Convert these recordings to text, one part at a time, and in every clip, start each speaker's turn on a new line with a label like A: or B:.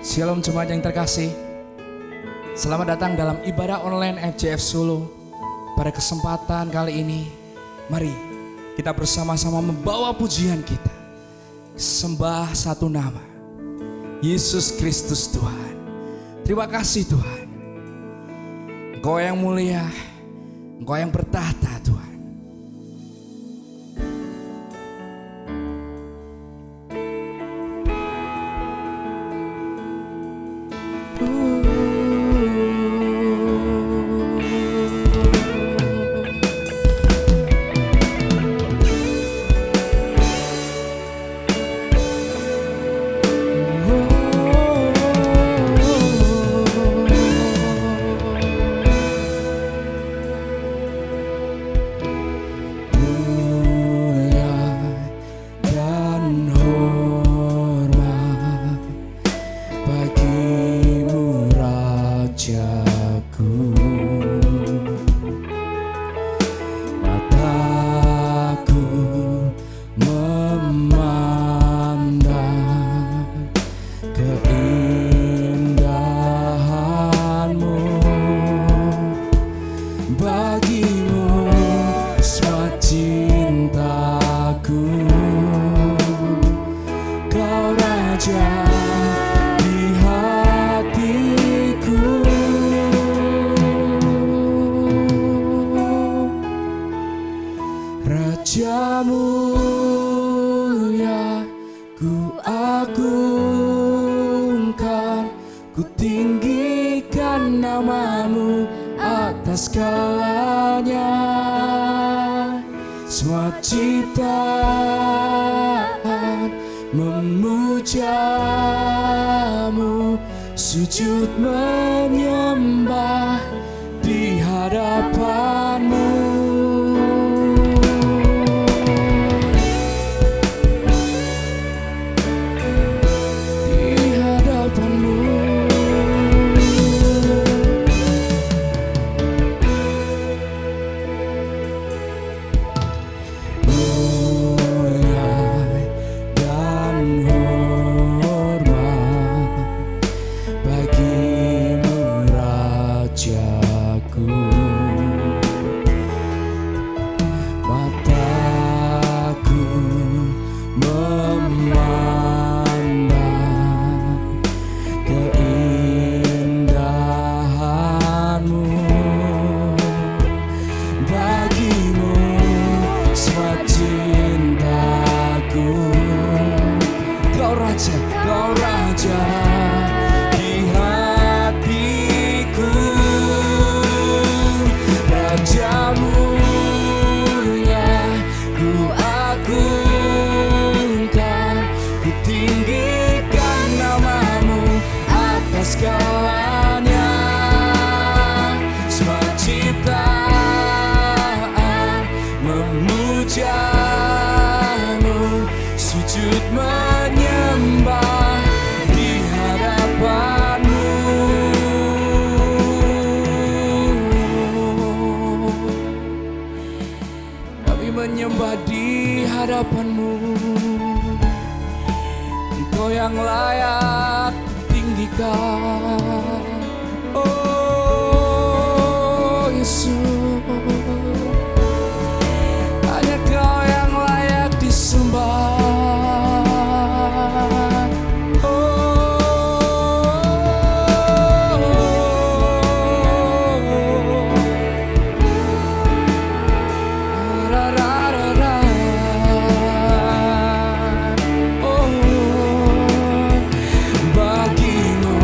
A: Shalom jemaat yang terkasih. Selamat datang dalam ibadah online FJF Solo. Pada kesempatan kali ini, mari kita bersama-sama membawa pujian kita. Sembah satu nama, Yesus Kristus Tuhan. Terima kasih Tuhan. Engkau yang mulia, Engkau yang bertahta Tuhan. Raja mulia, ku agungkan, ku tinggikan namamu atas segalanya. Semua ciptaan memujamu, sujud menyembah di hadapanmu. Kau Raja di hatiku, Raja mulia, ku agungkan, ku tinggikan namamu atas segalanya. Semua ciptaan memujamu, sujud menyembah di hadapanmu. Kami menyembah di hadapanmu. Engkau yang layak tinggikan, oh Yesus. Hanya Kau yang layak disembah. Bagimu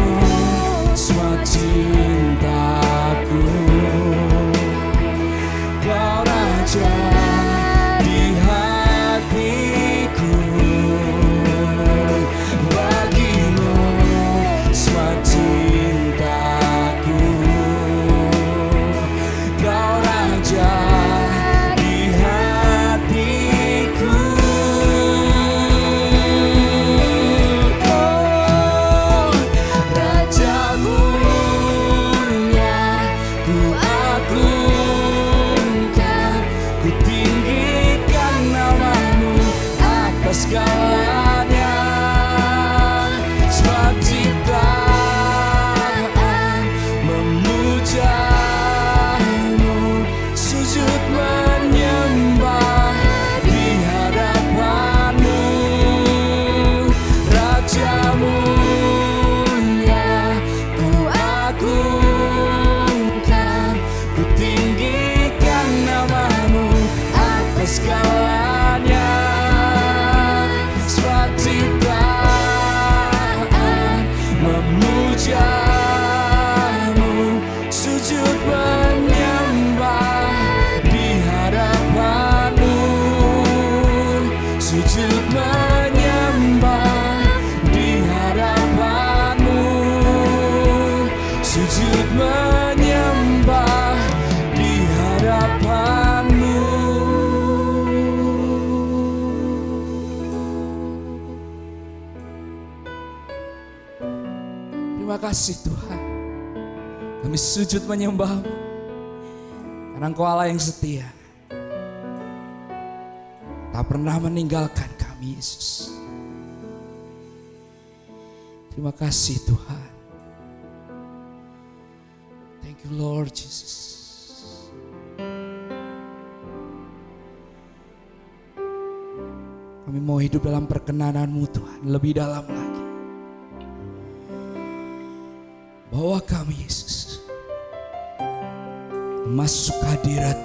A: Terima kasih Tuhan. Kami sujud menyembah-Mu karena Engkau Allah yang setia, tak pernah meninggalkan kami Yesus. Terima kasih Tuhan. Thank you Lord Jesus. Kami mau hidup dalam perkenanan-Mu Tuhan, lebih dalam lagi. Bawa kami Yesus masuk hadirat,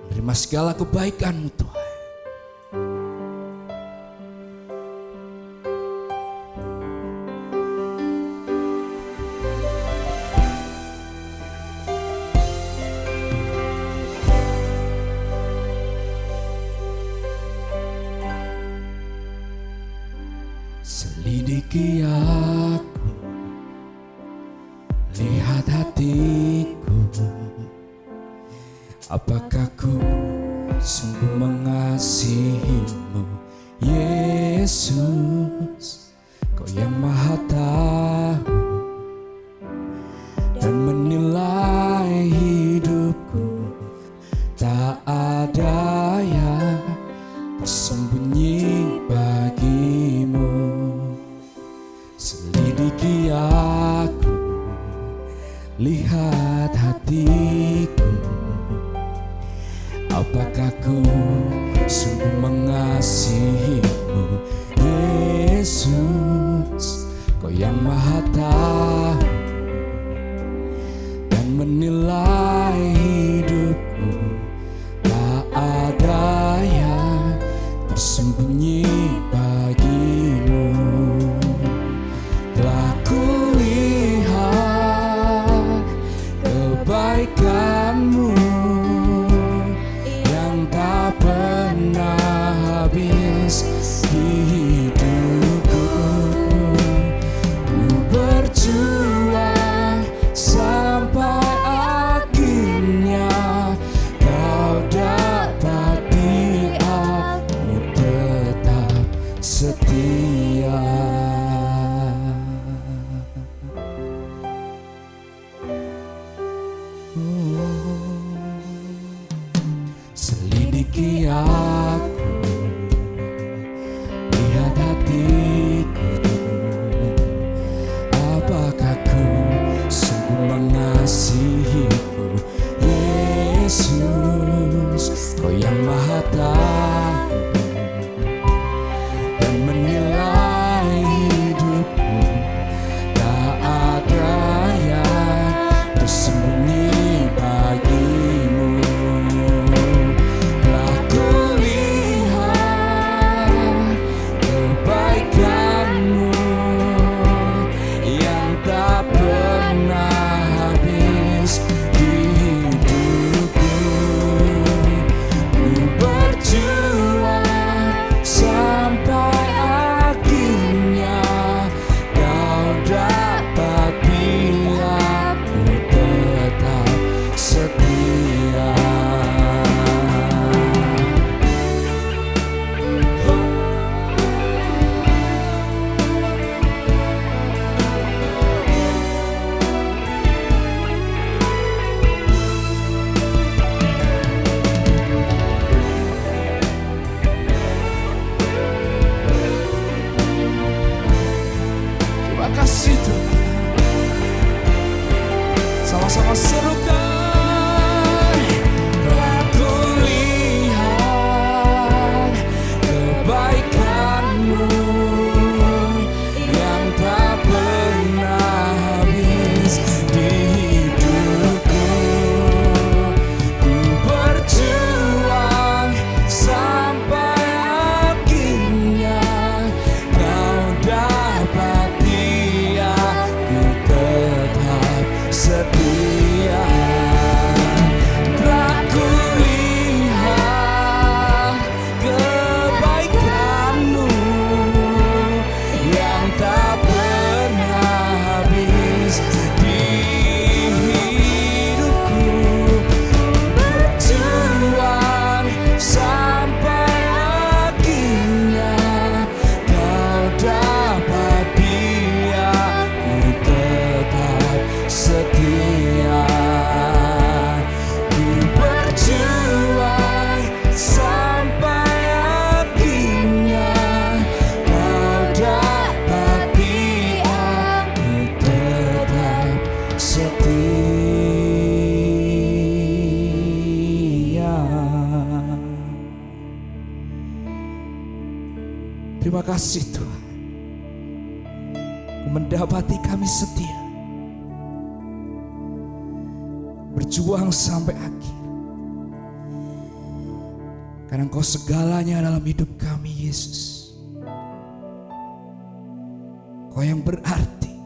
A: menerima segala kebaikan-Mu Tuhan. Selidiki aku, lihat hatiku, apakah ku sungguh mengasihi-Mu, Yesus. Kau yang Maha Tahu dan menilai hidupku, tak ada yang tersembunyi bagi-Mu. Selidiki aku, lihat hatiku, apakah ku sungguh mengasihi-Mu, Yesus. Kau yang Maha Tahu dan menilai hidupku, tak ada yang tersembunyi bagi-Mu. Telah kulihat kebaikan-Mu yang tak pernah habis di hidupku. Ku berjuang sampai akhirnya Kau dapati aku tetap setia. Selidiki aku, lihat hatiku, apakah ku sungguh mengasihi-Mu, Yesus. Kau yang Maha Tahu dan menilai hidupku, tak ada yang tersembunyi bagi-Mu. Telah kulihat kebaikan-Mu yang tak pernah habis di hidupku. Ku berjuang sampai akhirnya Kau dapat bila ku tetap setia. Terima kasih Tuhan. Sama-sama serukan. Telah kulihat kebaikan-Mu yang tak pernah habis di hidupku. Ku berjuang sampai akhirnya Kau dapati aku tetap setia. kasih Tuhan. Mendapati kami setia, berjuang sampai akhir. Karena Engkau segalanya dalam hidup kami, Yesus. Kau yang berarti,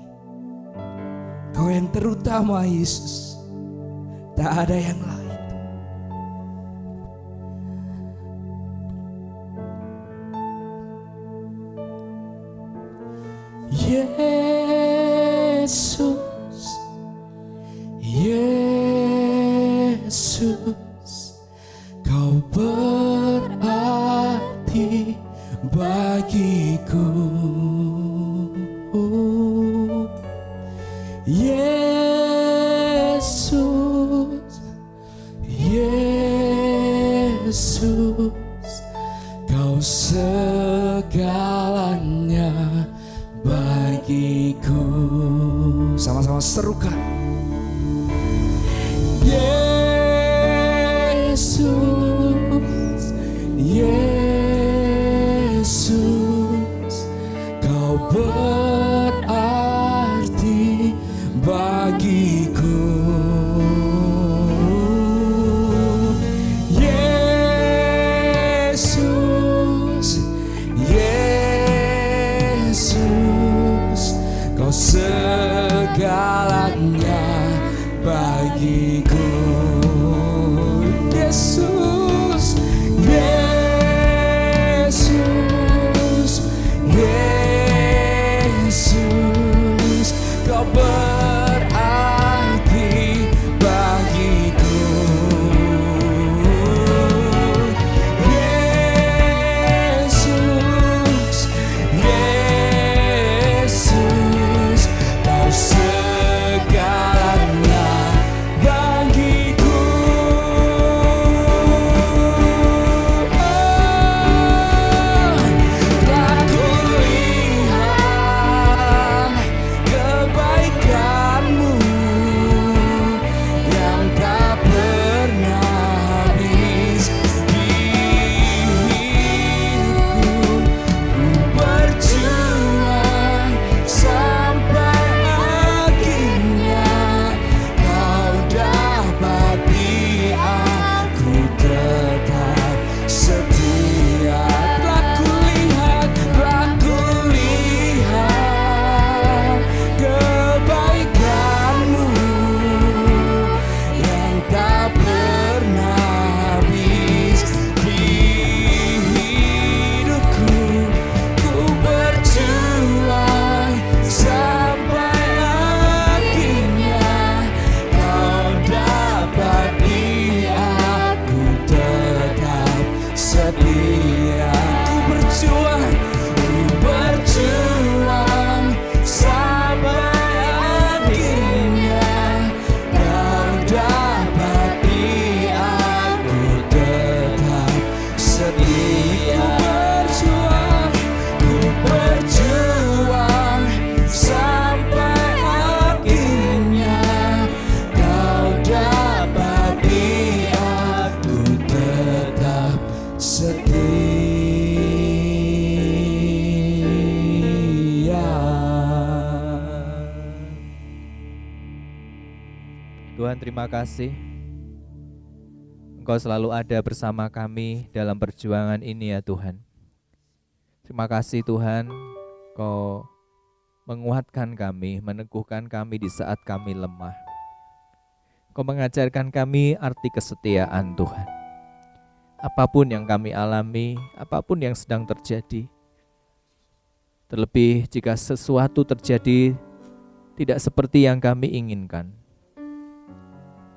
A: Kau yang terutama, Yesus. Tak ada yang lain. Yesus, Yesus, Kau berarti bagiku. Yesus, Yesus, Kau segalanya bagiku. Sama-sama serukan. Yesus, Yesus, Kau berarti bagiku. Yesus, Yesus, Kau segalanya bagiku. Yesus, Yesus, Yesus, Kau berarti bagiku. Yesus, Yesus, Kau segalanya bagiku. Telah kulihat kebaikan-Mu yang tak pernah habis di hidupku. Berjuang sampai akhirnya Kau dapati aku tetap setia. Telah kulihat kebaikan-Mu yang tak pernah habis di hidupku. Ku berjuang sampai akhirnya Kau dapati aku tetap setia. Ku berjuang sampai akhirnya Kau dapati aku tetap setia. Ku berjuang sampai akhirnya Kau dapati aku tetap setia.
B: Tuhan, terima kasih Engkau selalu ada bersama kami dalam perjuangan ini ya Tuhan. Terima kasih Tuhan, Kau menguatkan kami, meneguhkan kami di saat kami lemah. Kau mengajarkan kami arti kesetiaan Tuhan. Apapun yang kami alami, apapun yang sedang terjadi, terlebih jika sesuatu terjadi tidak seperti yang kami inginkan,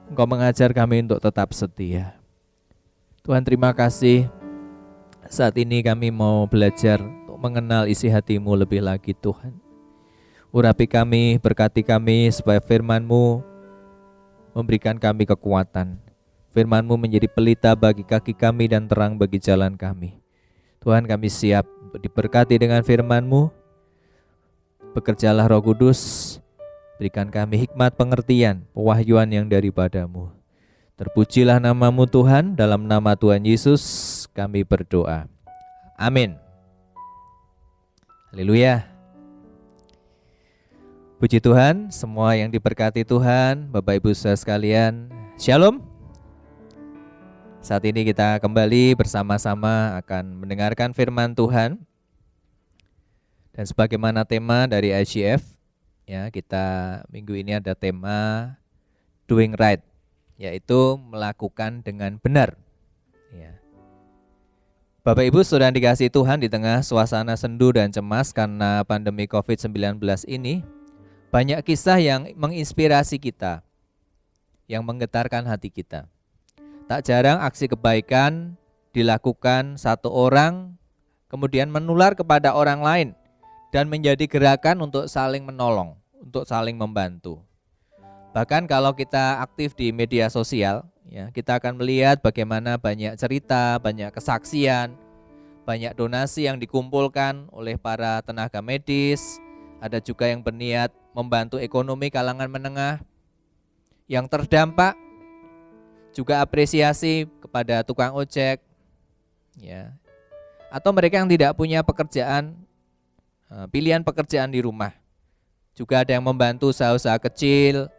B: Engkau mengajar kami untuk tetap setia. Tuhan, terima kasih. Saat ini kami mau belajar untuk mengenal isi hati-Mu lebih lagi Tuhan. Urapi kami, berkati kami supaya firman-Mu memberikan kami kekuatan. Firman-Mu menjadi pelita bagi kaki kami dan terang bagi jalan kami. Tuhan, kami siap untuk diberkati dengan firman-Mu. Bekerjalah Roh Kudus, berikan kami hikmat pengertian, pewahyuan yang daripada-Mu. Terpujilah nama-Mu Tuhan, dalam nama Tuhan Yesus kami berdoa. Amin. Haleluya. Puji Tuhan, semua yang diberkati Tuhan, Bapak Ibu Saudara sekalian, Shalom. Saat ini kita kembali bersama-sama akan mendengarkan firman Tuhan. Dan sebagaimana tema dari ICF, ya, kita minggu ini ada tema doing right, yaitu melakukan dengan benar. Ya. Bapak Ibu Saudara yang dikasihi Tuhan, di tengah suasana sendu dan cemas karena pandemi COVID-19 ini, banyak kisah yang menginspirasi kita, yang menggetarkan hati kita. Tak jarang aksi kebaikan dilakukan satu orang, kemudian menular kepada orang lain, dan menjadi gerakan untuk saling menolong, untuk saling membantu. Bahkan kalau kita aktif di media sosial, ya, kita akan melihat bagaimana banyak cerita, banyak kesaksian, banyak donasi yang dikumpulkan oleh para tenaga medis. Ada juga yang berniat membantu ekonomi kalangan menengah yang terdampak, juga apresiasi kepada tukang ojek, ya, atau mereka yang tidak punya pekerjaan, pilihan pekerjaan di rumah. Juga ada yang membantu usaha-usaha kecil,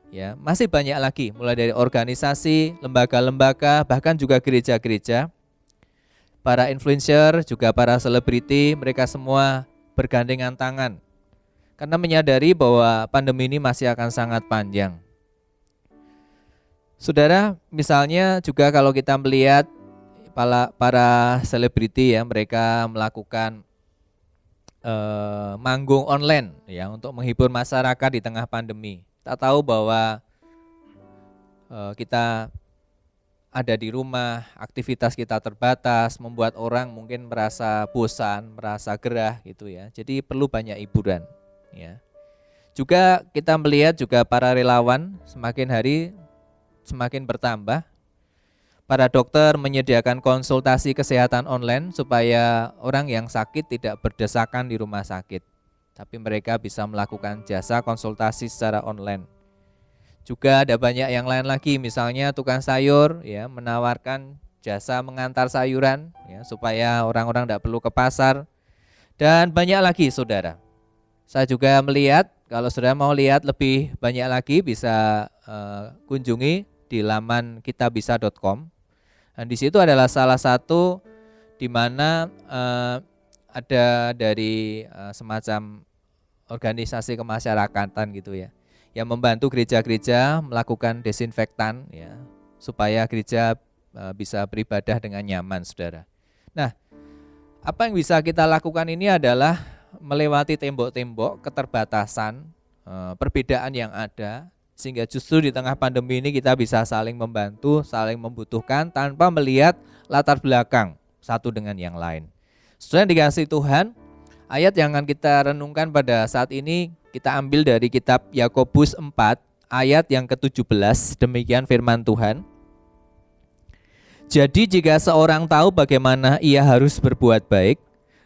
B: ya, masih banyak lagi, mulai dari organisasi, lembaga-lembaga, bahkan juga gereja-gereja, para influencer, juga para selebriti, mereka semua bergandengan tangan karena menyadari bahwa pandemi ini masih akan sangat panjang. Saudara, misalnya juga kalau kita melihat para selebriti, ya, mereka melakukan manggung online, ya, untuk menghibur masyarakat di tengah pandemi. Tak tahu bahwa kita ada di rumah, aktivitas kita terbatas, membuat orang mungkin merasa bosan, merasa gerah gitu, ya. Jadi perlu banyak hiburan. Ya. Juga kita melihat juga para relawan semakin hari semakin bertambah. Para dokter menyediakan konsultasi kesehatan online supaya orang yang sakit tidak berdesakan di rumah sakit, tapi mereka bisa melakukan jasa konsultasi secara online. Juga ada banyak yang lain lagi, misalnya tukang sayur, ya, menawarkan jasa mengantar sayuran, ya, supaya orang-orang tidak perlu ke pasar, dan banyak lagi, saudara. Saya juga melihat, kalau saudara mau lihat lebih banyak lagi, bisa kunjungi di laman kitabisa.com. Dan di situ adalah salah satu di mana ada dari semacam organisasi kemasyarakatan gitu, ya, yang membantu gereja-gereja melakukan desinfektan, ya, supaya gereja bisa beribadah dengan nyaman, saudara. Nah, apa yang bisa kita lakukan ini adalah melewati tembok-tembok keterbatasan, perbedaan yang ada, sehingga justru di tengah pandemi ini kita bisa saling membantu, saling membutuhkan tanpa melihat latar belakang satu dengan yang lain. Saudara yang dikasihi Tuhan, ayat yang akan kita renungkan pada saat ini kita ambil dari kitab Yakobus 4 ayat yang ke-17, demikian firman Tuhan. Jadi jika seorang tahu bagaimana ia harus berbuat baik,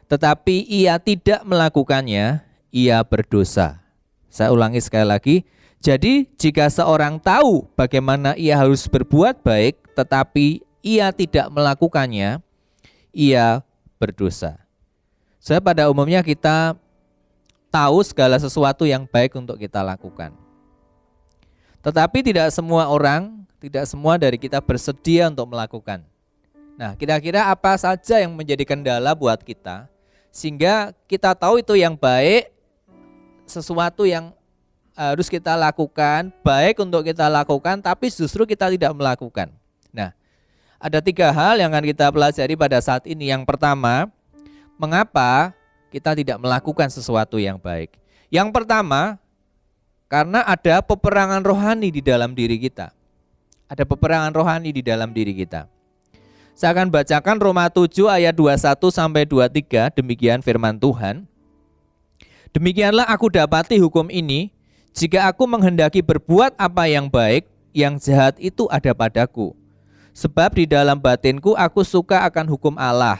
B: tetapi ia tidak melakukannya, ia berdosa. Saya ulangi sekali lagi. Jadi jika seorang tahu bagaimana ia harus berbuat baik, tetapi ia tidak melakukannya, ia berdosa. Pada umumnya kita tahu segala sesuatu yang baik untuk kita lakukan. Tetapi tidak semua orang, tidak semua dari kita bersedia untuk melakukan. Nah, kira-kira apa saja yang menjadi kendala buat kita, sehingga kita tahu itu yang baik, sesuatu yang harus kita lakukan, baik untuk kita lakukan, tapi justru kita tidak melakukan. Nah, ada 3 hal yang akan kita pelajari pada saat ini. Yang pertama, mengapa kita tidak melakukan sesuatu yang baik? Yang pertama, karena ada peperangan rohani di dalam diri kita. Ada peperangan rohani di dalam diri kita. Saya akan bacakan Roma 7 ayat 21 sampai 23, demikian firman Tuhan. Demikianlah aku dapati hukum ini, jika aku menghendaki berbuat apa yang baik, yang jahat itu ada padaku. Sebab di dalam batinku aku suka akan hukum Allah.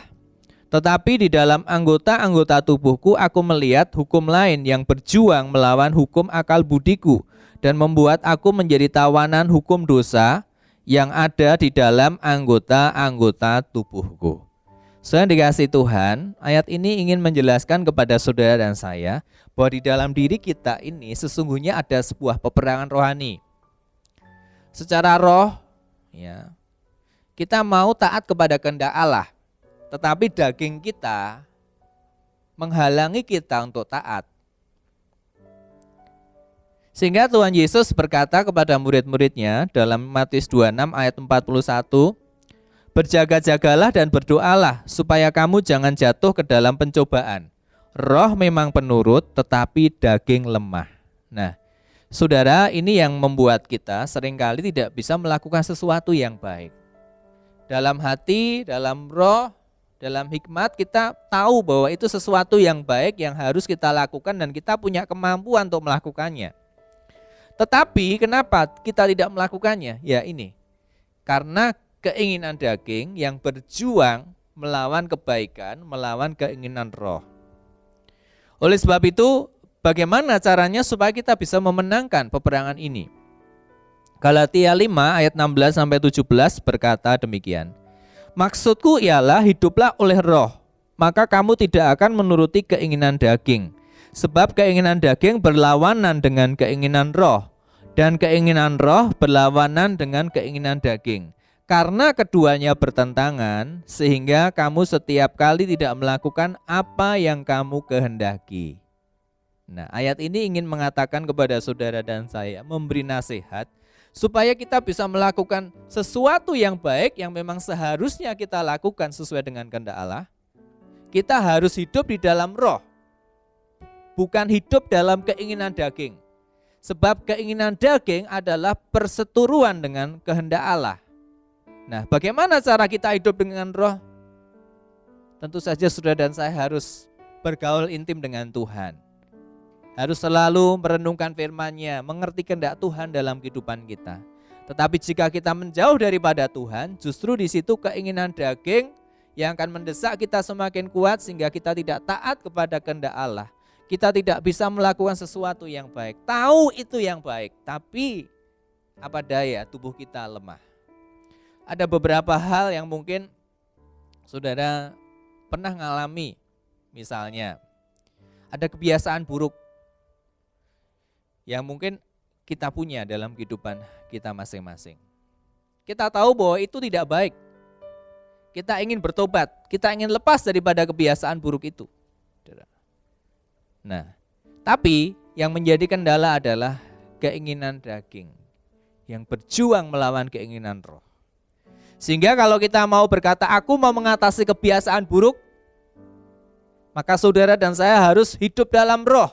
B: Tetapi di dalam anggota-anggota tubuhku aku melihat hukum lain yang berjuang melawan hukum akal budiku dan membuat aku menjadi tawanan hukum dosa yang ada di dalam anggota-anggota tubuhku. Saudara dikasih Tuhan, ayat ini ingin menjelaskan kepada saudara dan saya bahwa di dalam diri kita ini sesungguhnya ada sebuah peperangan rohani. Secara roh, ya, kita mau taat kepada kehendak Allah, tetapi daging kita menghalangi kita untuk taat. Sehingga Tuhan Yesus berkata kepada murid-muridnya dalam Matius 26 ayat 41, berjaga-jagalah dan berdoalah supaya kamu jangan jatuh ke dalam pencobaan. Roh memang penurut tetapi daging lemah. Nah, saudara, ini yang membuat kita seringkali tidak bisa melakukan sesuatu yang baik. Dalam hati, dalam roh, dalam hikmat kita tahu bahwa itu sesuatu yang baik yang harus kita lakukan dan kita punya kemampuan untuk melakukannya. Tetapi kenapa kita tidak melakukannya? Ya ini, karena keinginan daging yang berjuang melawan kebaikan, melawan keinginan roh. Oleh sebab itu, bagaimana caranya supaya kita bisa memenangkan peperangan ini? Galatia 5 ayat 16-17 berkata demikian. Maksudku ialah hiduplah oleh roh, maka kamu tidak akan menuruti keinginan daging. Sebab keinginan daging berlawanan dengan keinginan roh, dan keinginan roh berlawanan dengan keinginan daging. Karena keduanya bertentangan, sehingga kamu setiap kali tidak melakukan apa yang kamu kehendaki. Nah, ayat ini ingin mengatakan kepada saudara dan saya, memberi nasihat, supaya kita bisa melakukan sesuatu yang baik yang memang seharusnya kita lakukan sesuai dengan kehendak Allah. Kita harus hidup di dalam roh, bukan hidup dalam keinginan daging. Sebab keinginan daging adalah perseteruan dengan kehendak Allah. Nah, bagaimana cara kita hidup dengan roh? Tentu saja saudara dan saya harus bergaul intim dengan Tuhan. Harus selalu merenungkan firman-Nya, mengerti kehendak Tuhan dalam kehidupan kita. Tetapi jika kita menjauh daripada Tuhan, justru di situ keinginan daging yang akan mendesak kita semakin kuat sehingga kita tidak taat kepada kehendak Allah. Kita tidak bisa melakukan sesuatu yang baik. Tahu itu yang baik, tapi apa daya tubuh kita lemah. Ada beberapa hal yang mungkin saudara pernah mengalami. Misalnya, ada kebiasaan buruk yang mungkin kita punya dalam kehidupan kita masing-masing. Kita tahu bahwa itu tidak baik. Kita ingin bertobat, kita ingin lepas daripada kebiasaan buruk itu. Nah, tapi yang menjadi kendala adalah keinginan daging yang berjuang melawan keinginan roh. Sehingga kalau kita mau berkata, aku mau mengatasi kebiasaan buruk, maka saudara dan saya harus hidup dalam roh.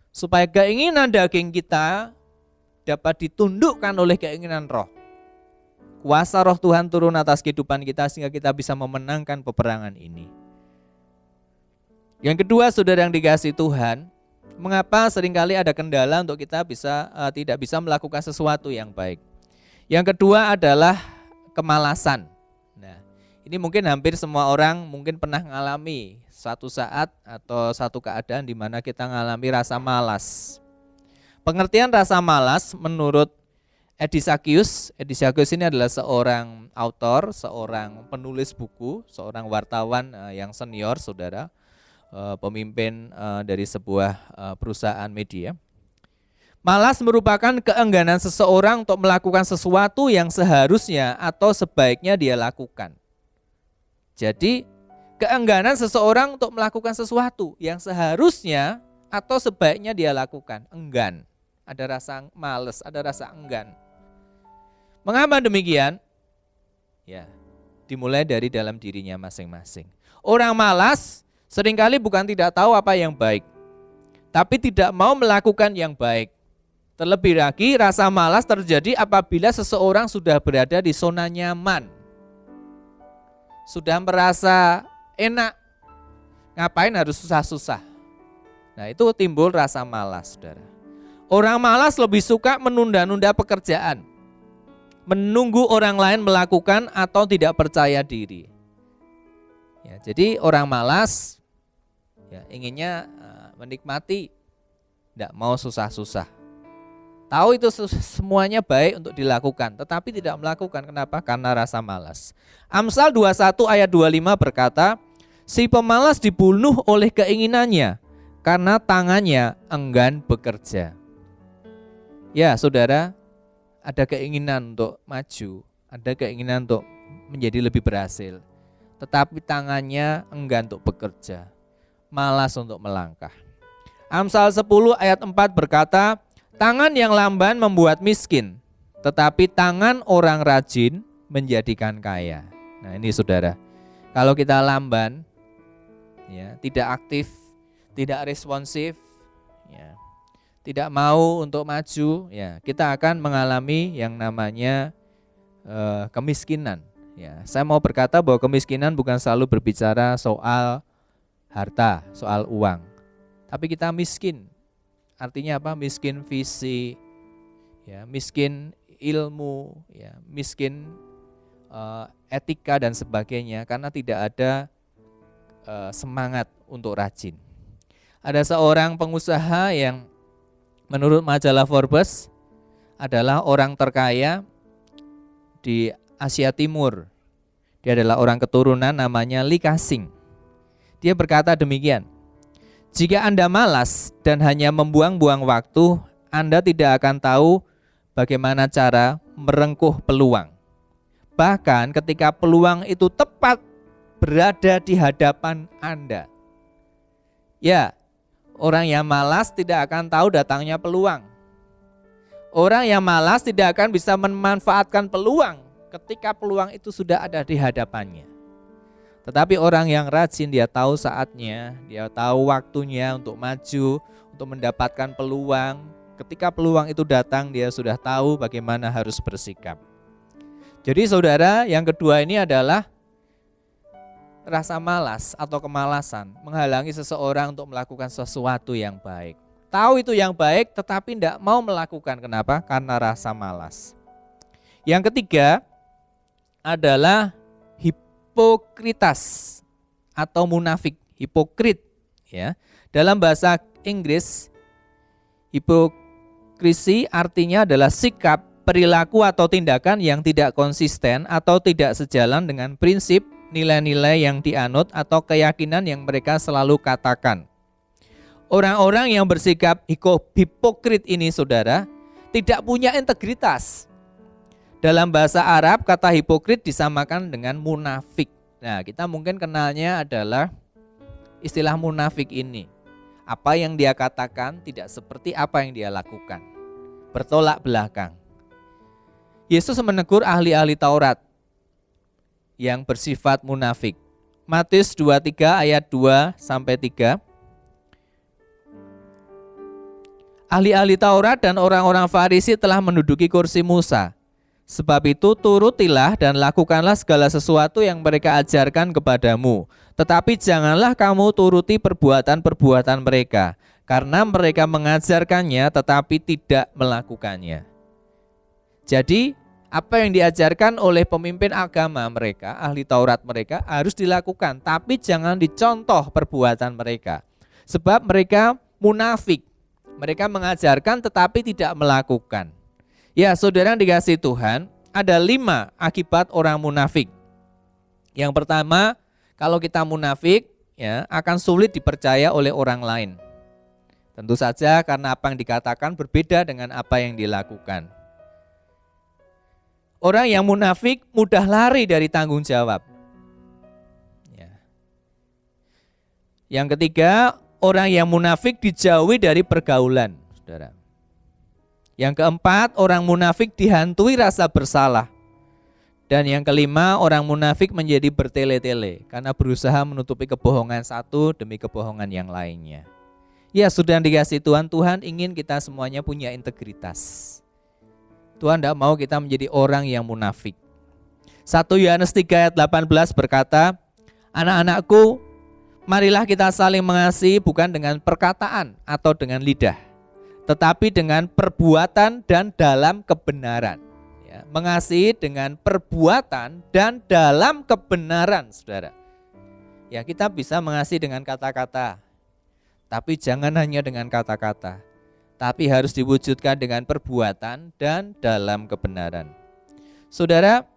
B: Supaya keinginan daging kita dapat ditundukkan oleh keinginan roh. Kuasa roh Tuhan turun atas kehidupan kita sehingga kita bisa memenangkan peperangan ini. Yang kedua, saudara yang dikasihi Tuhan, mengapa seringkali ada kendala untuk kita tidak bisa melakukan sesuatu yang baik? Yang kedua adalah kemalasan. Nah, ini mungkin hampir semua orang mungkin pernah mengalami suatu saat atau satu keadaan di mana kita mengalami rasa malas. Pengertian rasa malas menurut Edisakius ini adalah seorang autor, seorang penulis buku, seorang wartawan yang senior, saudara, pemimpin dari sebuah perusahaan media. Malas merupakan keengganan seseorang untuk melakukan sesuatu yang seharusnya atau sebaiknya dia lakukan. Jadi keengganan seseorang untuk melakukan sesuatu yang seharusnya atau sebaiknya dia lakukan, enggan. Ada rasa malas, ada rasa enggan. Mengapa demikian? Ya, dimulai dari dalam dirinya masing-masing. Orang malas seringkali bukan tidak tahu apa yang baik, tapi tidak mau melakukan yang baik. Terlebih lagi rasa malas terjadi apabila seseorang sudah berada di zona nyaman. Sudah merasa enak, ngapain harus susah-susah. Nah, itu timbul rasa malas, saudara. Orang malas lebih suka menunda-nunda pekerjaan, menunggu orang lain melakukan atau tidak percaya diri. Ya, jadi orang malas ya, inginnya menikmati, tidak mau susah-susah. Tahu itu semuanya baik untuk dilakukan, tetapi tidak melakukan. Kenapa? Karena rasa malas. Amsal 21 ayat 25 berkata, Si pemalas dibunuh oleh keinginannya karena tangannya enggan bekerja. Ya, saudara, ada keinginan untuk maju, ada keinginan untuk menjadi lebih berhasil, tetapi tangannya enggan untuk bekerja, malas untuk melangkah. Amsal 10 ayat 4 berkata, tangan yang lamban membuat miskin, tetapi tangan orang rajin menjadikan kaya. Nah ini saudara, kalau kita lamban, ya, tidak aktif, tidak responsif, ya, tidak mau untuk maju, ya, kita akan mengalami yang namanya kemiskinan. Ya, saya mau berkata bahwa kemiskinan bukan selalu berbicara soal harta, soal uang, tapi kita miskin. Artinya apa? Miskin visi, ya, miskin ilmu, ya, miskin etika dan sebagainya, karena tidak ada semangat untuk rajin. Ada seorang pengusaha yang menurut majalah Forbes adalah orang terkaya di Asia Timur. Dia adalah orang keturunan namanya Li Ka-shing. Dia berkata demikian, jika Anda malas dan hanya membuang-buang waktu, Anda tidak akan tahu bagaimana cara merengkuh peluang. Bahkan ketika peluang itu tepat berada di hadapan Anda. Ya, orang yang malas tidak akan tahu datangnya peluang. Orang yang malas tidak akan bisa memanfaatkan peluang ketika peluang itu sudah ada di hadapannya. Tetapi orang yang rajin, dia tahu saatnya, dia tahu waktunya untuk maju, untuk mendapatkan peluang. Ketika peluang itu datang, dia sudah tahu bagaimana harus bersikap. Jadi saudara, yang kedua ini adalah rasa malas atau kemalasan menghalangi seseorang untuk melakukan sesuatu yang baik. Tahu itu yang baik tetapi tidak mau melakukan. Kenapa? Karena rasa malas. Yang ketiga adalah hipokritas atau munafik, hipokrit, ya. Dalam bahasa Inggris, hipokrisi artinya adalah sikap, perilaku atau tindakan yang tidak konsisten atau tidak sejalan dengan prinsip, nilai-nilai yang dianut atau keyakinan yang mereka selalu katakan. Orang-orang yang bersikap hipokrit ini, saudara, tidak punya integritas. Dalam bahasa Arab, kata hipokrit disamakan dengan munafik. Nah, kita mungkin kenalnya adalah istilah munafik ini. Apa yang dia katakan tidak seperti apa yang dia lakukan. Bertolak belakang. Yesus menegur ahli-ahli Taurat yang bersifat munafik. Matius 23 ayat 2 sampai 3. Ahli-ahli Taurat dan orang-orang Farisi telah menduduki kursi Musa. Sebab itu turutilah dan lakukanlah segala sesuatu yang mereka ajarkan kepadamu. Tetapi janganlah kamu turuti perbuatan-perbuatan mereka, karena mereka mengajarkannya tetapi tidak melakukannya. Jadi apa yang diajarkan oleh pemimpin agama mereka, ahli Taurat mereka harus dilakukan, tapi jangan dicontoh perbuatan mereka. Sebab mereka munafik. Mereka mengajarkan tetapi tidak melakukan. Ya, saudara yang dikasihi Tuhan, ada 5 akibat orang munafik. Yang pertama, kalau kita munafik, ya, akan sulit dipercaya oleh orang lain. Tentu saja karena apa yang dikatakan berbeda dengan apa yang dilakukan. Orang yang munafik mudah lari dari tanggung jawab. Ya. Yang ketiga, orang yang munafik dijauhi dari pergaulan, saudara. Yang keempat, orang munafik dihantui rasa bersalah. Dan yang kelima, orang munafik menjadi bertele-tele karena berusaha menutupi kebohongan satu demi kebohongan yang lainnya. Ya, sudah dikasih Tuhan, Tuhan ingin kita semuanya punya integritas. Tuhan tidak mau kita menjadi orang yang munafik. 1 Yohanes 3 ayat 18 berkata, anak-anakku, marilah kita saling mengasihi bukan dengan perkataan atau dengan lidah, tetapi dengan perbuatan dan dalam kebenaran. Ya, mengasihi dengan perbuatan dan dalam kebenaran, saudara. Ya, kita bisa mengasihi dengan kata-kata, tapi jangan hanya dengan kata-kata, tapi harus diwujudkan dengan perbuatan dan dalam kebenaran. Saudara,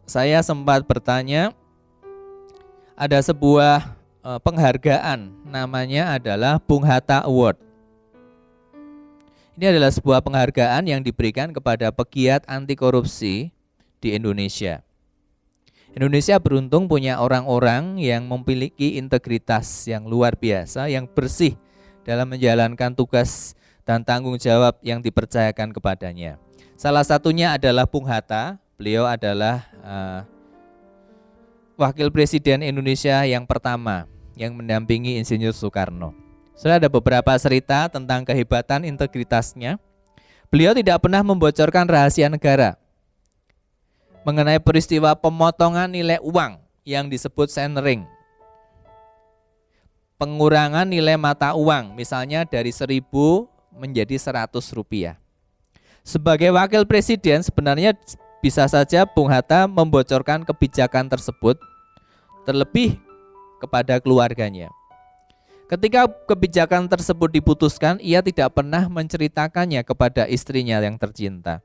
B: saya sempat bertanya, ada sebuah penghargaan, namanya adalah Bung Hatta Award. Ini adalah sebuah penghargaan yang diberikan kepada pegiat anti korupsi di Indonesia. Indonesia beruntung punya orang-orang yang memiliki integritas yang luar biasa, yang bersih dalam menjalankan tugas dan tanggung jawab yang dipercayakan kepadanya. Salah satunya adalah Bung Hatta. Beliau adalah Wakil Presiden Indonesia yang pertama yang mendampingi Insinyur Soekarno. Sudah ada beberapa cerita tentang kehebatan integritasnya. Beliau tidak pernah membocorkan rahasia negara mengenai peristiwa pemotongan nilai uang yang disebut centering. Pengurangan nilai mata uang, misalnya dari 1.000 menjadi 100 rupiah. Sebagai wakil presiden sebenarnya bisa saja Bung Hatta membocorkan kebijakan tersebut, terlebih kepada keluarganya. Ketika kebijakan tersebut diputuskan, ia tidak pernah menceritakannya kepada istrinya yang tercinta.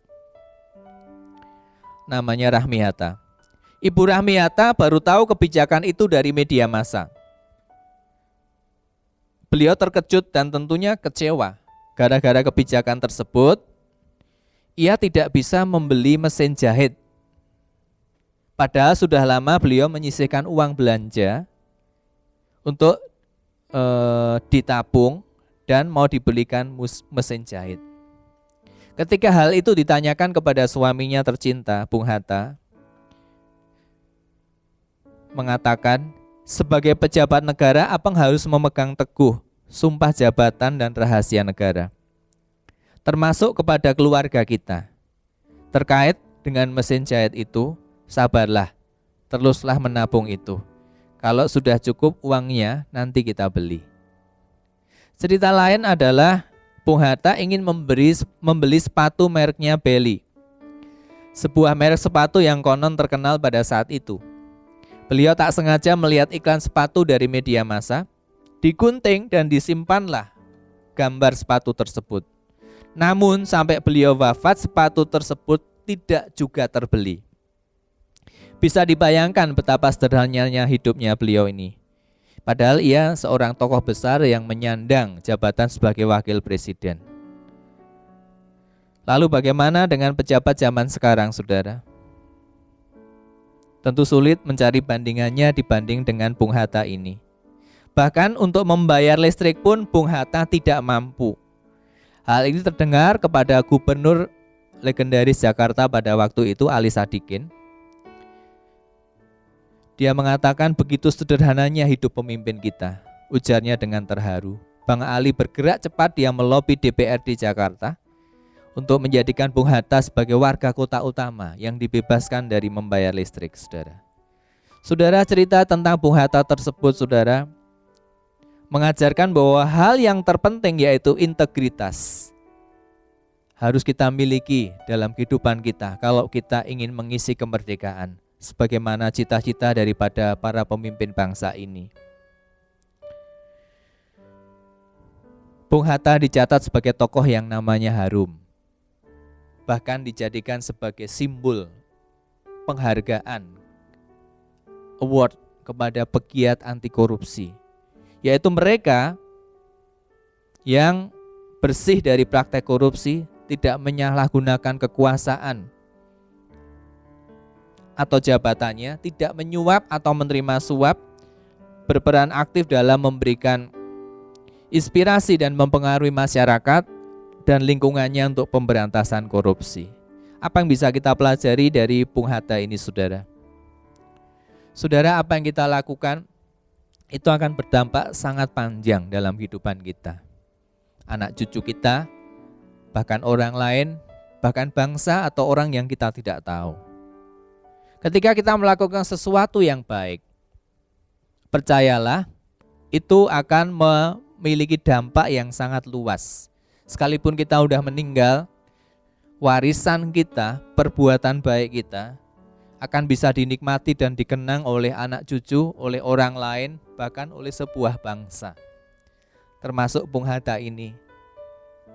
B: Namanya Rahmi Hatta. Ibu Rahmi Hatta baru tahu kebijakan itu dari media massa. Beliau terkejut dan tentunya kecewa. Gara-gara kebijakan tersebut, ia tidak bisa membeli mesin jahit. Padahal sudah lama beliau menyisihkan uang belanja untuk ditabung dan mau dibelikan mesin jahit. Ketika hal itu ditanyakan kepada suaminya tercinta, Bung Hatta mengatakan, sebagai pejabat negara, Apang harus memegang teguh sumpah jabatan dan rahasia negara, termasuk kepada keluarga kita. Terkait dengan mesin jahit itu, sabarlah, teruslah menabung itu. Kalau sudah cukup uangnya, nanti kita beli. Cerita lain adalah Bung Hatta ingin membeli sepatu mereknya Belly, sebuah merek sepatu yang konon terkenal pada saat itu. Beliau tak sengaja melihat iklan sepatu dari media massa, digunting dan disimpanlah gambar sepatu tersebut. Namun sampai beliau wafat, sepatu tersebut tidak juga terbeli. Bisa dibayangkan betapa sederhananya hidupnya beliau ini. Padahal ia seorang tokoh besar yang menyandang jabatan sebagai wakil presiden. Lalu bagaimana dengan pejabat zaman sekarang, saudara? Tentu sulit mencari bandingannya dibanding dengan Bung Hatta ini. Bahkan untuk membayar listrik pun Bung Hatta tidak mampu. Hal ini terdengar kepada gubernur legendaris Jakarta pada waktu itu, Ali Sadikin. Dia mengatakan, begitu sederhananya hidup pemimpin kita, ujarnya dengan terharu. Bang Ali bergerak cepat, dia melobi DPRD Jakarta untuk menjadikan Bung Hatta sebagai warga kota utama yang dibebaskan dari membayar listrik, saudara. Saudara, cerita tentang Bung Hatta tersebut, saudara, mengajarkan bahwa hal yang terpenting yaitu integritas harus kita miliki dalam kehidupan kita kalau kita ingin mengisi kemerdekaan, sebagaimana cita-cita daripada para pemimpin bangsa ini. Bung Hatta dicatat sebagai tokoh yang namanya harum, bahkan dijadikan sebagai simbol penghargaan, award kepada pegiat anti korupsi, yaitu mereka yang bersih dari praktek korupsi, tidak menyalahgunakan kekuasaan atau jabatannya, tidak menyuap atau menerima suap, berperan aktif dalam memberikan inspirasi dan mempengaruhi masyarakat dan lingkungannya untuk pemberantasan korupsi. Apa yang bisa kita pelajari dari Bung Hatta ini, saudara? Saudara, apa yang kita lakukan itu akan berdampak sangat panjang dalam kehidupan kita. Anak cucu kita, bahkan orang lain, bahkan bangsa atau orang yang kita tidak tahu. Ketika kita melakukan sesuatu yang baik, percayalah itu akan memiliki dampak yang sangat luas. Sekalipun kita sudah meninggal, warisan kita, perbuatan baik kita akan bisa dinikmati dan dikenang oleh anak cucu, oleh orang lain, bahkan oleh sebuah bangsa. Termasuk Bung Hatta ini.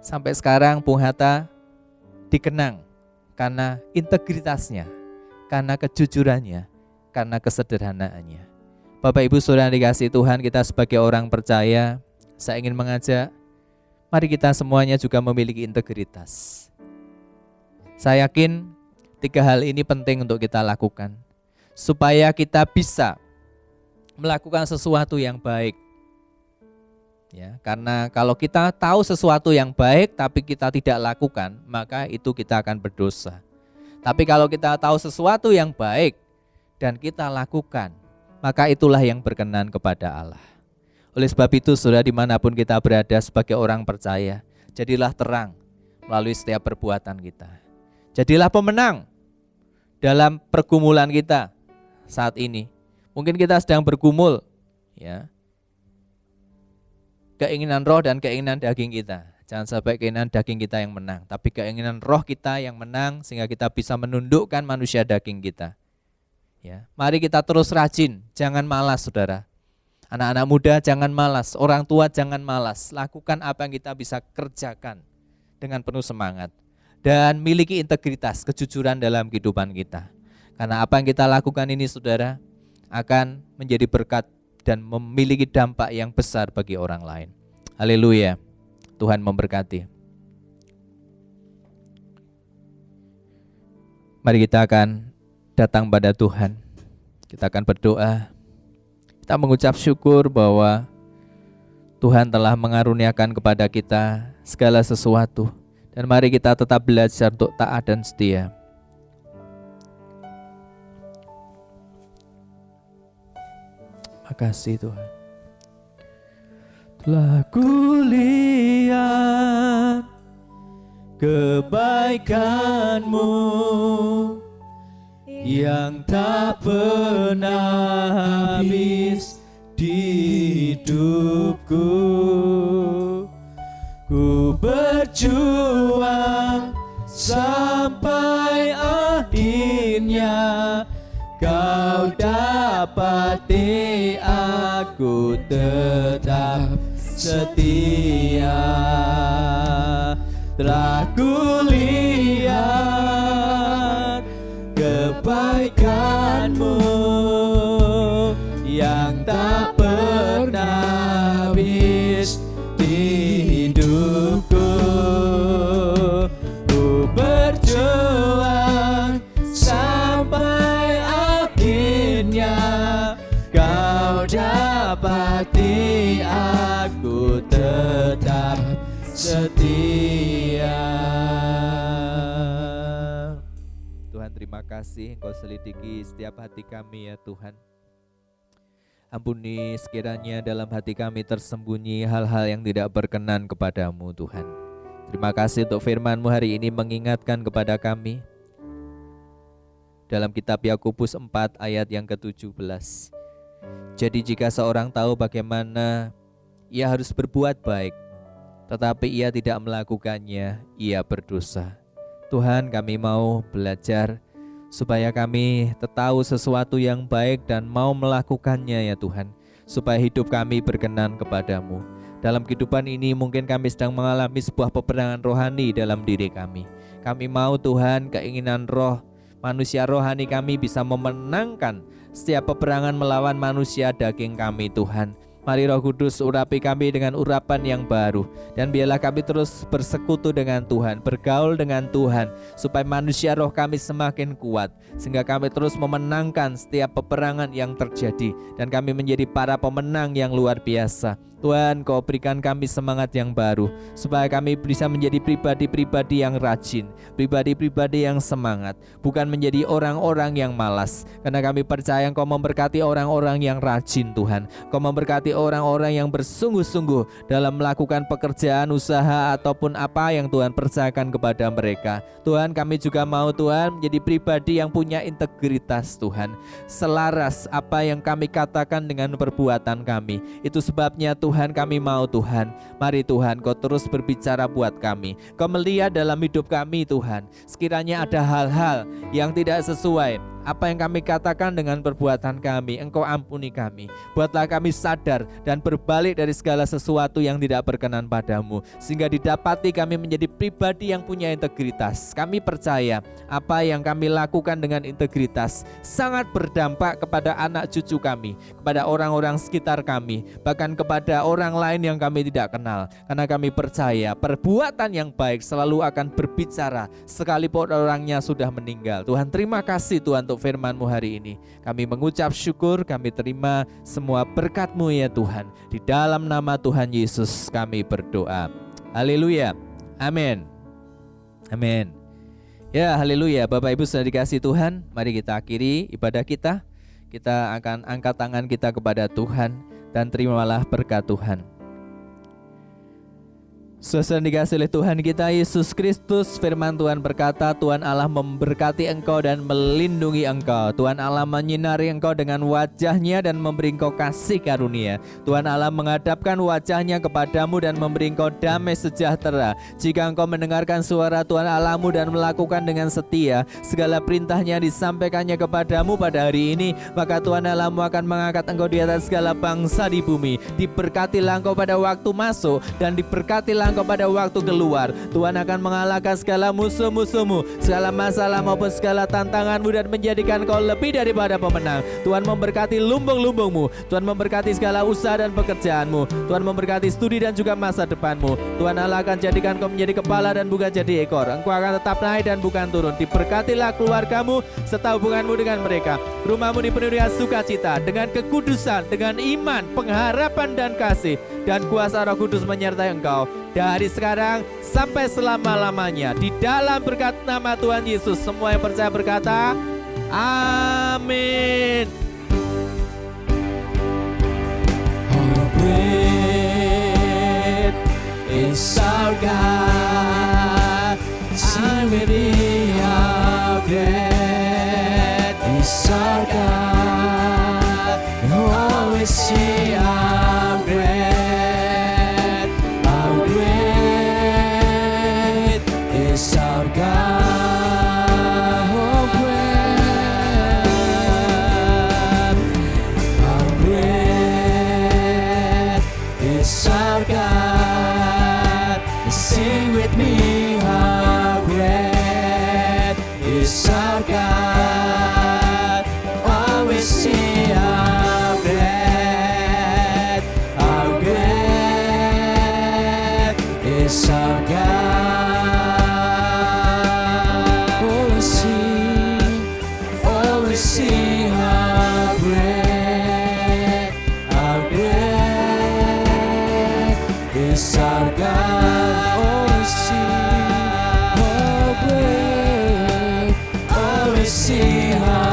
B: Sampai sekarang Bung Hatta dikenang karena integritasnya, karena kejujurannya, karena kesederhanaannya. Bapak Ibu Saudara yang dikasihi Tuhan, kita sebagai orang percaya, saya ingin mengajak, mari kita semuanya juga memiliki integritas. Saya yakin 3 hal ini penting untuk kita lakukan, supaya kita bisa melakukan sesuatu yang baik. Ya, karena kalau kita tahu sesuatu yang baik tapi kita tidak lakukan, maka itu kita akan berdosa. Tapi kalau kita tahu sesuatu yang baik dan kita lakukan, maka itulah yang berkenan kepada Allah. Oleh sebab itu, saudara, dimanapun kita berada sebagai orang percaya, jadilah terang melalui setiap perbuatan kita. Jadilah pemenang dalam pergumulan kita saat ini. Mungkin kita sedang bergumul, ya, keinginan roh dan keinginan daging kita. Jangan sampai keinginan daging kita yang menang, tapi keinginan roh kita yang menang sehingga kita bisa menundukkan manusia daging kita. Ya, mari kita terus rajin, jangan malas, saudara. Anak-anak muda jangan malas, orang tua jangan malas. Lakukan apa yang kita bisa kerjakan dengan penuh semangat. Dan miliki integritas, kejujuran dalam kehidupan kita. Karena apa yang kita lakukan ini, saudara, akan menjadi berkat dan memiliki dampak yang besar bagi orang lain. Haleluya, Tuhan memberkati. Mari kita akan datang pada Tuhan. Kita akan berdoa. Kita mengucap syukur bahwa Tuhan telah mengaruniakan kepada kita segala sesuatu. Dan mari kita tetap belajar untuk taat dan setia. Makasih Tuhan. Telah kulihat kebaikan-Mu yang tak pernah habis di hidupku. Ku berjuang sampai akhirnya Kau dapati aku tetap setia. Telah kulihat kebaikan-Mu yang tak pernah habis di hidupku. Ku berjuang sampai akhirnya Kau dapati aku tetap setia. Tuhan, terima kasih Engkau selidiki setiap hati kami ya Tuhan. Ampuni sekiranya dalam hati kami tersembunyi hal-hal yang tidak berkenan kepadamu Tuhan. Terima kasih untuk firman-Mu hari ini mengingatkan kepada kami. Dalam kitab Yakobus 4 ayat yang ke-17. Jadi jika seorang tahu bagaimana ia harus berbuat baik, tetapi ia tidak melakukannya, ia berdosa. Tuhan, kami mau belajar supaya kami tahu sesuatu yang baik dan mau melakukannya ya Tuhan, supaya hidup kami berkenan kepadamu. Dalam kehidupan ini mungkin kami sedang mengalami sebuah peperangan rohani dalam diri kami. Kami mau Tuhan, keinginan roh, manusia rohani kami bisa memenangkan setiap peperangan melawan manusia daging kami Tuhan. Mari Roh Kudus urapi kami dengan urapan yang baru. Dan biarlah kami terus bersekutu dengan Tuhan, bergaul dengan Tuhan, supaya manusia roh kami semakin kuat, sehingga kami terus memenangkan setiap peperangan yang terjadi. Dan kami menjadi para pemenang yang luar biasa. Tuhan, Kau berikan kami semangat yang baru, supaya kami bisa menjadi pribadi-pribadi yang rajin, pribadi-pribadi yang semangat, bukan menjadi orang-orang yang malas. Karena kami percaya Engkau memberkati orang-orang yang rajin Tuhan. Kau memberkati orang-orang yang bersungguh-sungguh dalam melakukan pekerjaan, usaha, ataupun apa yang Tuhan percayakan kepada mereka. Tuhan, kami juga mau Tuhan menjadi pribadi yang punya integritas Tuhan, selaras apa yang kami katakan dengan perbuatan kami. Itu sebabnya Tuhan, kami mau Tuhan, mari Tuhan Kau terus berbicara buat kami. Kau melihat dalam hidup kami Tuhan, sekiranya ada hal-hal yang tidak sesuai apa yang kami katakan dengan perbuatan kami, Engkau ampuni kami. Buatlah kami sadar dan berbalik dari segala sesuatu yang tidak berkenan padamu, sehingga didapati kami menjadi pribadi yang punya integritas. Kami percaya apa yang kami lakukan dengan integritas sangat berdampak kepada anak cucu kami, kepada orang-orang sekitar kami, bahkan kepada orang lain yang kami tidak kenal. Karena kami percaya perbuatan yang baik selalu akan berbicara sekalipun orangnya sudah meninggal. Tuhan, terima kasih Tuhan untuk firman-Mu hari ini. Kami mengucap syukur, kami terima semua berkat-Mu ya Tuhan. Di dalam nama Tuhan Yesus kami berdoa. Haleluya. Amin. Amin. Ya, haleluya. Bapak Ibu sudah dikasih Tuhan, mari kita akhiri ibadah kita. Kita akan angkat tangan kita kepada Tuhan dan terimalah berkat Tuhan. Saudara dikasih oleh Tuhan kita Yesus Kristus, firman Tuhan berkata, Tuhan Allah memberkati engkau dan melindungi engkau. Tuhan Allah menyinari engkau dengan wajahnya dan memberi engkau kasih karunia. Tuhan Allah menghadapkan wajahnya kepadamu dan memberi engkau damai sejahtera. Jika engkau mendengarkan suara Tuhan Allahmu dan melakukan dengan setia segala perintahnya disampaikannya kepadamu pada hari ini, maka Tuhan Allahmu akan mengangkat engkau di atas segala bangsa di bumi. Diberkatilah engkau pada waktu masuk dan diberkatilah engkau pada waktu keluar. Tuhan akan mengalahkan segala musuh-musuhmu, segala masalah maupun segala tantanganmu, dan menjadikan kau lebih daripada pemenang. Tuhan memberkati lumbung-lumbungmu. Tuhan memberkati segala usaha dan pekerjaanmu. Tuhan memberkati studi dan juga masa depanmu. Tuhan Allah akan jadikan kau menjadi kepala dan bukan jadi ekor. Engkau akan tetap naik dan bukan turun. Diberkatilah keluargamu serta hubunganmu dengan mereka. Rumahmu dipenuhi dengan sukacita, dengan kekudusan, dengan iman, pengharapan dan kasih, dan kuasa Roh Kudus menyertai engkau dari sekarang sampai selama-lamanya. Di dalam berkat nama Tuhan Yesus, semua yang percaya berkata amin.
A: How great is our God, sing with me, how great is our God, always see how great. Our God, oh great is our God. Sing with me, how great is our God. Always see how great is our God. See how great is our God. Oh, see how great, oh, see how